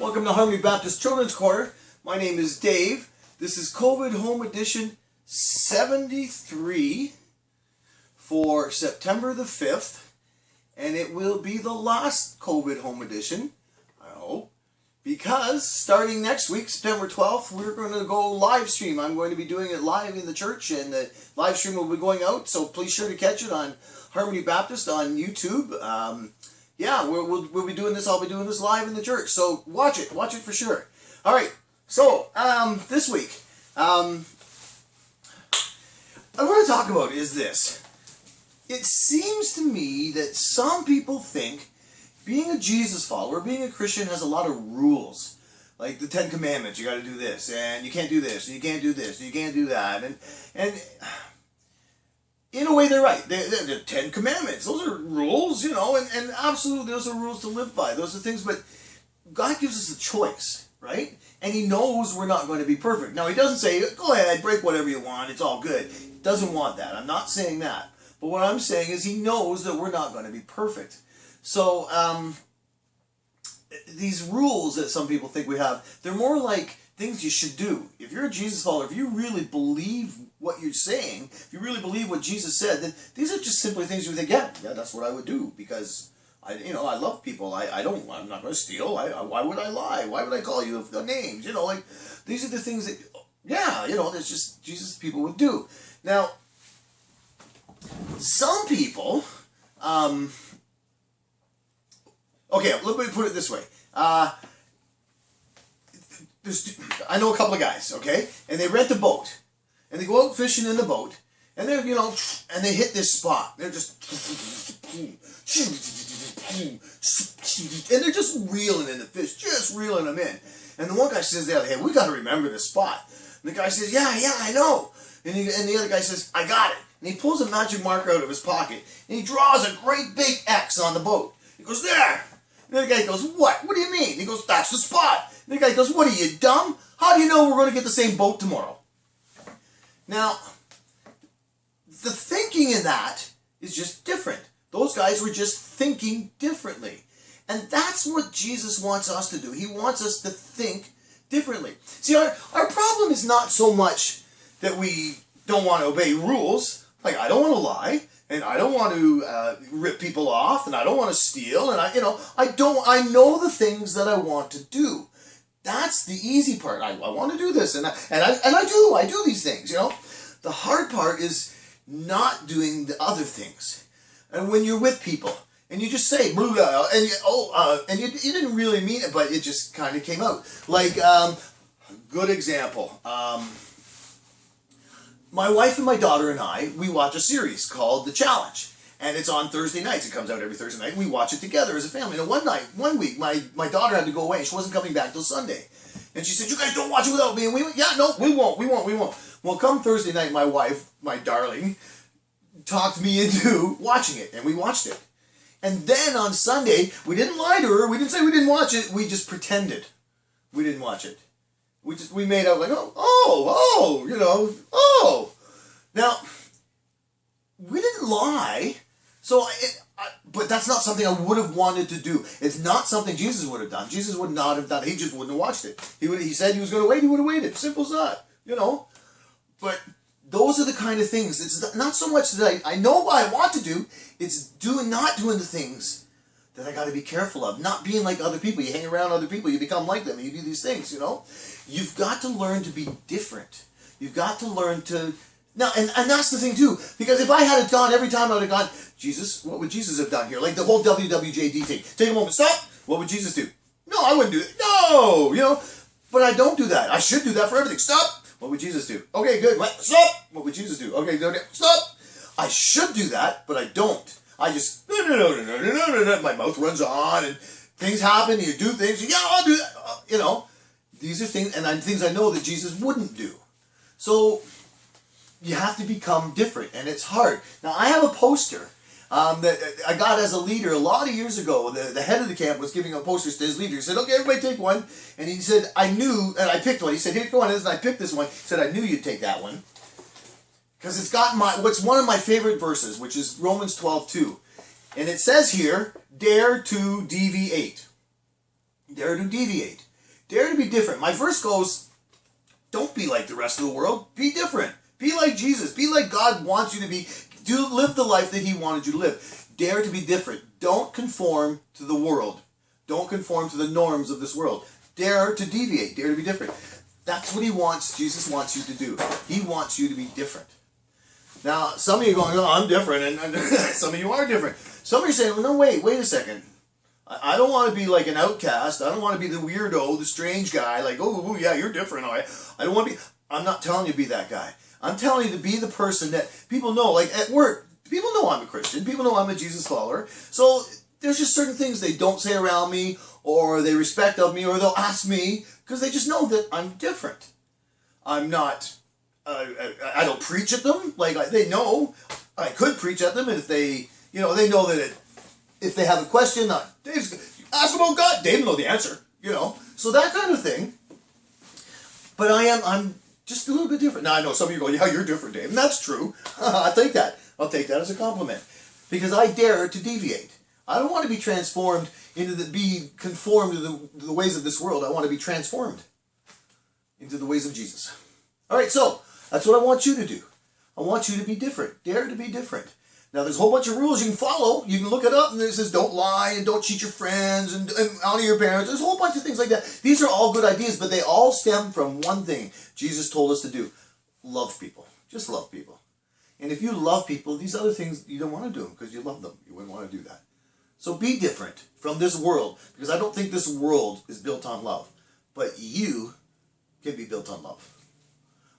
Welcome to Harmony Baptist Children's Corner. My name is Dave. This is COVID Home Edition 73 for September the 5th. And it will be the last COVID Home Edition, I hope. Because starting next week, September 12th, we're going to go live stream. I'm going to be doing it live in the church, and the live stream will be going out. So please sure to catch it on Harmony Baptist on YouTube. Yeah, we'll be doing this. I'll be doing this live in the church. So watch it for sure. All right. So this week, what I want to talk about is this. It seems to me that some people think being a Jesus follower, being a Christian, has a lot of rules. Like the 10 Commandments, you got to do this, and you can't do this, and you can't do this, and you can't do that, and in a way, they're right. They're 10 Commandments. Those are rules, you know, and absolutely those are rules to live by. Those are things, but God gives us a choice, right? And He knows we're not going to be perfect. Now, He doesn't say, go ahead, break whatever you want, it's all good. He doesn't want that. I'm not saying that. But what I'm saying is He knows that we're not going to be perfect. So, these rules that some people think we have, they're more like things you should do. If you're a Jesus follower, if you really believe what you're saying, if you really believe what Jesus said, then these are just simply things you think, yeah, that's what I would do, because I love people. I'm not going to steal. Why would I lie? Why would I call you the names? You know, like, these are the things that, yeah, you know, that's just Jesus people would do. Now, some people, okay, let me put it this way. I know a couple of guys, okay, and they rent a boat, and they go out fishing in the boat, and they're, you know, and they hit this spot. They're just, and they're just reeling in the fish, just reeling them in. And the one guy says, "Hey, we got to remember this spot." And the guy says, "Yeah, I know." And the other guy says, "I got it." And he pulls a magic marker out of his pocket, and he draws a great big X on the boat. He goes, "There." And the other guy goes, "What? What do you mean?" And he goes, "That's the spot." And the guy goes, "What are you, dumb? How do you know we're going to get the same boat tomorrow?" Now, the thinking in that is just different. Those guys were just thinking differently. And that's what Jesus wants us to do. He wants us to think differently. See, our problem is not so much that we don't want to obey rules. Like, I don't want to lie, and I don't want to rip people off, and I don't want to steal, and I know the things that I want to do. That's the easy part. I want to do this, and I do these things, you know. The hard part is not doing the other things. And when you're with people, and you just say, blah, blah, and you didn't really mean it, but it just kind of came out. Like, good example. My wife and my daughter and I, we watch a series called The Challenge. And it's on Thursday nights. It comes out every Thursday night. And we watch it together as a family. And one week, my daughter had to go away. And she wasn't coming back till Sunday. And she said, "You guys don't watch it without me." And we went, "Yeah, no, we won't. Well, come Thursday night, my wife, my darling, talked me into watching it. And we watched it. And then on Sunday, we didn't lie to her. We didn't say we didn't watch it. We just pretended we didn't watch it. We made out like, you know. Now, we didn't lie. So, but that's not something I would have wanted to do. It's not something Jesus would have done. Jesus would not have done it. He just wouldn't have watched it. He said he was going to wait. He would have waited. Simple as that, you know. But those are the kind of things. It's not so much that I know what I want to do. It's not doing the things that I got to be careful of. Not being like other people. You hang around other people, you become like them, and you do these things, you know. You've got to learn to be different. You've got to learn to... Now, and that's the thing too, because if I had it gone every time I would have gone, Jesus, what would Jesus have done here? Like the whole WWJD thing. Take a moment, stop. What would Jesus do? No, I wouldn't do it. No, you know, but I don't do that. I should do that for everything. Stop. What would Jesus do? Okay, good. What? Stop. What would Jesus do? Okay, good. Stop. I should do that, but I don't. I just, no. My mouth runs on and things happen. You do things. Yeah, I'll do that. You know, these are things, and things I know that Jesus wouldn't do. So, you have to become different, and it's hard. Now, I have a poster that I got as a leader a lot of years ago. The head of the camp was giving out posters to his leader. He said, "Okay, everybody take one." And he said, "I knew," and I picked one. He said, "Here, go on," and I picked this one. He said, "I knew you'd take that one." Because it's got what's one of my favorite verses, which is Romans 12:2. And it says here, dare to deviate. Dare to deviate. Dare to be different. My verse goes, don't be like the rest of the world. Be different. Be like Jesus. Be like God wants you to be. Live the life that he wanted you to live. Dare to be different. Don't conform to the world. Don't conform to the norms of this world. Dare to deviate. Dare to be different. That's what he wants. Jesus wants you to do. He wants you to be different. Now, some of you are going, oh, I'm different, and some of you are different. Some of you are saying, well, no, wait a second. I don't want to be like an outcast. I don't want to be the weirdo, the strange guy, like, oh, yeah, you're different. I don't want to be, I'm not telling you to be that guy. I'm telling you to be the person that people know, like at work, people know I'm a Christian. People know I'm a Jesus follower. So there's just certain things they don't say around me, or they respect of me, or they'll ask me, because they just know that I'm different. I'm not, I don't preach at them. Like, they know I could preach at them, and if they, they know that if they have a question, Dave's, ask about God, Dave will know the answer, So that kind of thing. But I'm just a little bit different. Now, I know some of you go, yeah, you're different, Dave. And that's true. I'll take that. I'll take that as a compliment. Because I dare to deviate. I don't want to be transformed be conformed to the ways of this world. I want to be transformed into the ways of Jesus. All right, so that's what I want you to do. I want you to be different. Dare to be different. Now, there's a whole bunch of rules you can follow. You can look it up, and it says don't lie and don't cheat your friends and honor your parents. There's a whole bunch of things like that. These are all good ideas, but they all stem from one thing Jesus told us to do. Love people. Just love people. And if you love people, these other things, you don't want to do them because you love them. You wouldn't want to do that. So be different from this world, because I don't think this world is built on love. But you can be built on love.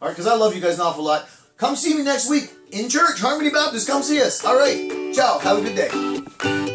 All right, because I love you guys an awful lot. Come see me next week in church, Harmony Baptist. Come see us. All right. Ciao. Have a good day.